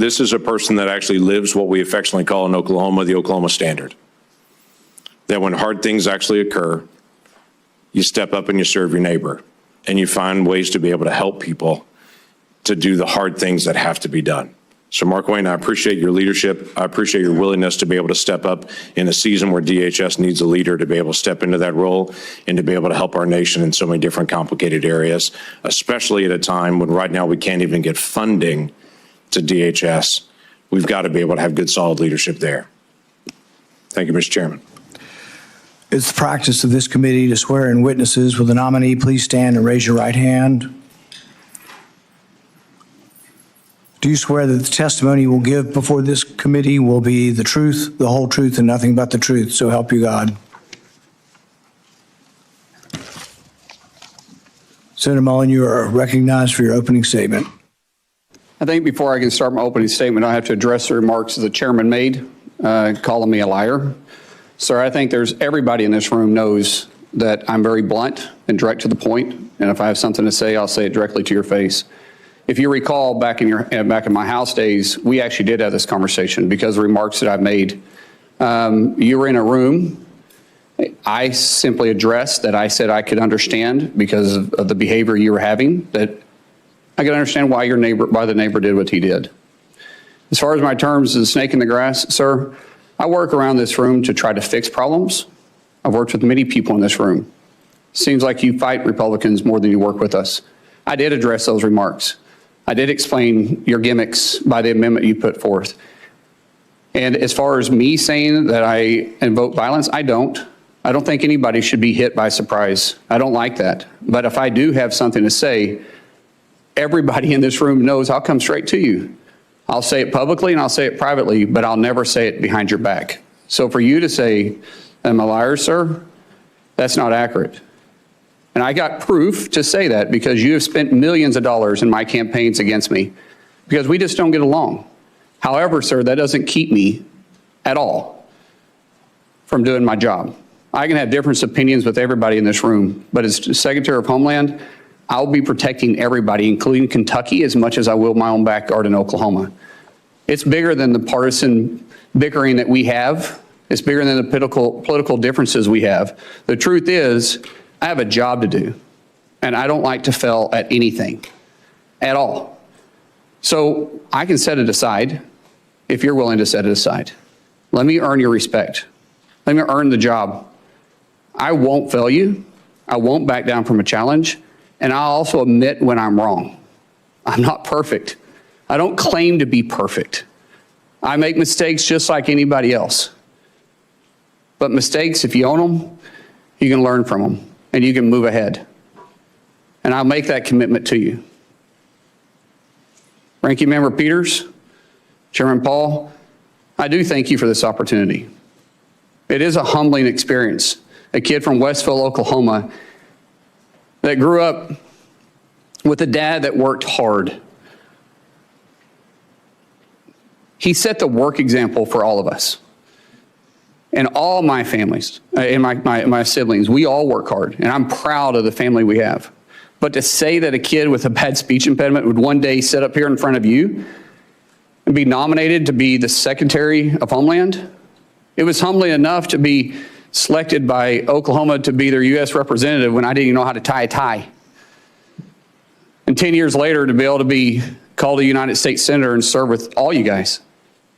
This is a person that actually lives what we affectionately call in Oklahoma, the Oklahoma standard. That when hard things actually occur, you step up and you serve your neighbor, and you find ways to be able to help people to do the hard things that have to be done. So Markwayne, I appreciate your leadership. I appreciate your willingness to be able to step up in a season where DHS needs a leader to be able to step into that role and to be able to help our nation in so many different complicated areas, especially at a time when right now we can't even get funding to DHS. We've got to be able to have good, solid leadership there. Thank you, Mr. Chairman. It's the practice of this committee to swear in witnesses. Will the nominee please stand and raise your right hand? Do you swear that the testimony you will give before this committee will be the truth, the whole truth, and nothing but the truth? So help you God. Senator Mullin, you are recognized for your opening statement. I think before I can start my opening statement, I have to address the remarks that the chairman made, calling me a liar. Sir, I think everybody in this room knows that I'm very blunt and direct to the point, and if I have something to say, I'll say it directly to your face. If you recall, back in my House days, we actually did have this conversation because of the remarks that I've made. You were in a room. I simply addressed that I said I could understand because of the behavior you were having, that I could understand why the neighbor did what he did. As far as my terms of the snake in the grass, sir, I work around this room to try to fix problems. I've worked with many people in this room. Seems like you fight Republicans more than you work with us. I did address those remarks. I did explain your gimmicks by the amendment you put forth. And as far as me saying that I invoke violence, I don't. I don't think anybody should be hit by surprise. I don't like that. But if I do have something to say, everybody in this room knows I'll come straight to you. I'll say it publicly and I'll say it privately, but I'll never say it behind your back. So for you to say, I'm a liar, sir, that's not accurate. And I got proof to say that because you have spent millions of dollars in my campaigns against me because we just don't get along. However, sir, that doesn't keep me at all from doing my job. I can have different opinions with everybody in this room, but as Secretary of Homeland, I'll be protecting everybody, including Kentucky, as much as I will my own backyard in Oklahoma. It's bigger than the partisan bickering that we have. It's bigger than the political differences we have. The truth is, I have a job to do, and I don't like to fail at anything at all. So I can set it aside if you're willing to set it aside. Let me earn your respect. Let me earn the job. I won't fail you. I won't back down from a challenge, and I'll also admit when I'm wrong. I'm not perfect. I don't claim to be perfect. I make mistakes just like anybody else. But mistakes, if you own them, you can learn from them. And you can move ahead. And I'll make that commitment to you. Ranking Member Peters, Chairman Paul, I do thank you for this opportunity. It is a humbling experience. A kid from Westville, Oklahoma, that grew up with a dad that worked hard. He set the work example for all of us. And all my families, and my siblings, we all work hard, and I'm proud of the family we have. But to say that a kid with a bad speech impediment would one day sit up here in front of you and be nominated to be the Secretary of Homeland, it was humbling enough to be selected by Oklahoma to be their U.S. representative when I didn't even know how to tie a tie. And 10 years later, to be able to be called a United States Senator and serve with all you guys.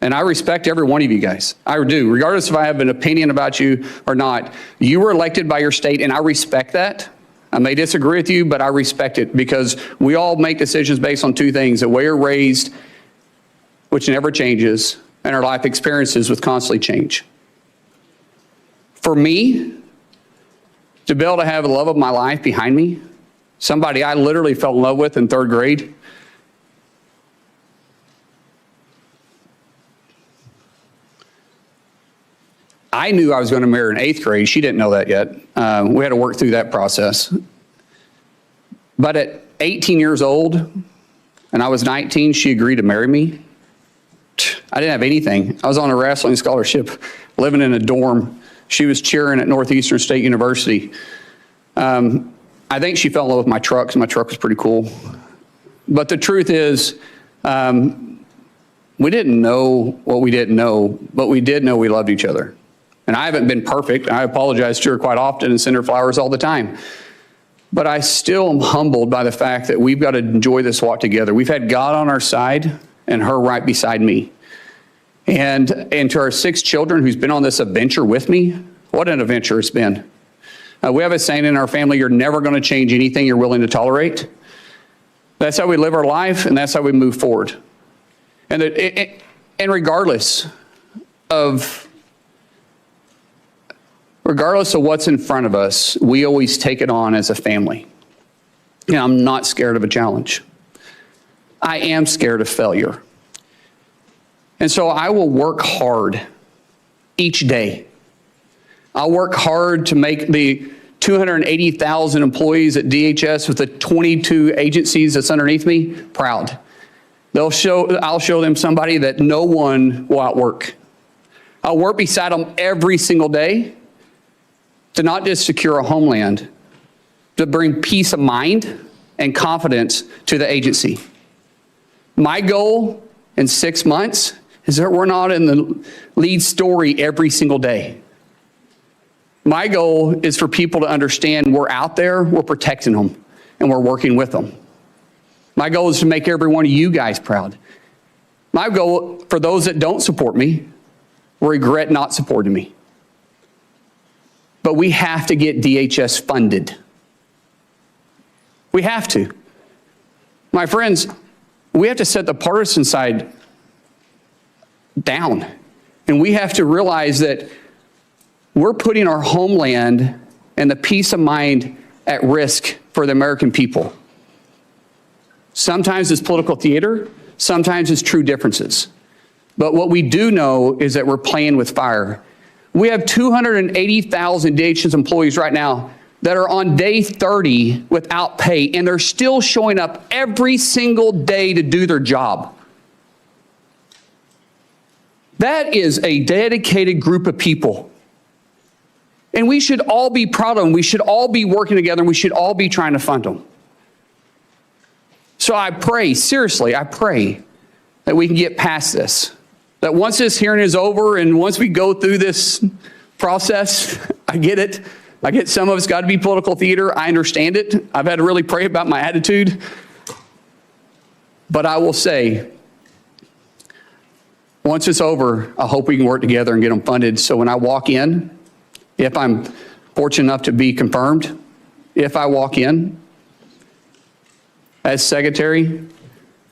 And I respect every one of you guys. I do. Regardless if I have an opinion about you or not, you were elected by your state, and I respect that. I may disagree with you, but I respect it because we all make decisions based on two things: the way we're raised, which never changes, and our life experiences, which constantly change. For me, to be able to have the love of my life behind me, somebody I literally fell in love with in 3rd grade, I knew I was going to marry her in 8th grade. She didn't know that yet. We had to work through that process. But at 18 years old, and I was 19, she agreed to marry me. I didn't have anything. I was on a wrestling scholarship, living in a dorm. She was cheering at Northeastern State University. I think she fell in love with my truck, because my truck was pretty cool. But the truth is, We didn't know what we didn't know, but we did know we loved each other. And I haven't been perfect. I apologize to her quite often and send her flowers all the time. But I still am humbled by the fact that we've got to enjoy this walk together. We've had God on our side and her right beside me. And to our 6 children who's been on this adventure with me, what an adventure it's been. We have a saying in our family, you're never going to change anything you're willing to tolerate. That's how we live our life, and that's how we move forward. And regardless of what's in front of us, we always take it on as a family. And I'm not scared of a challenge. I am scared of failure. And so I will work hard each day. I'll work hard to make the 280,000 employees at DHS with the 22 agencies that's underneath me proud. I'll show them somebody that no one will outwork. I'll work beside them every single day to not just secure a homeland, to bring peace of mind and confidence to the agency. My goal in 6 months is that we're not in the lead story every single day. My goal is for people to understand we're out there, we're protecting them, and we're working with them. My goal is to make every one of you guys proud. My goal for those that don't support me, regret not supporting me. But we have to get DHS funded. We have to. My friends, we have to set the partisan side down. And we have to realize that we're putting our homeland and the peace of mind at risk for the American people. Sometimes it's political theater, sometimes it's true differences. But what we do know is that we're playing with fire. We have 280,000 DHS employees right now that are on day 30 without pay, and they're still showing up every single day to do their job. That is a dedicated group of people. And we should all be proud of them. We should all be working together, and we should all be trying to fund them. So I pray, seriously, I pray that we can get past this. That once this hearing is over and once we go through this process, I get it. I get some of it's got to be political theater. I understand it. I've had to really pray about my attitude. But I will say, once it's over, I hope we can work together and get them funded. So when I walk in, if I'm fortunate enough to be confirmed, if I walk in as secretary,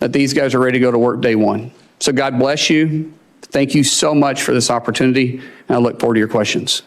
that these guys are ready to go to work day one. So God bless you. Thank you so much for this opportunity, and I look forward to your questions.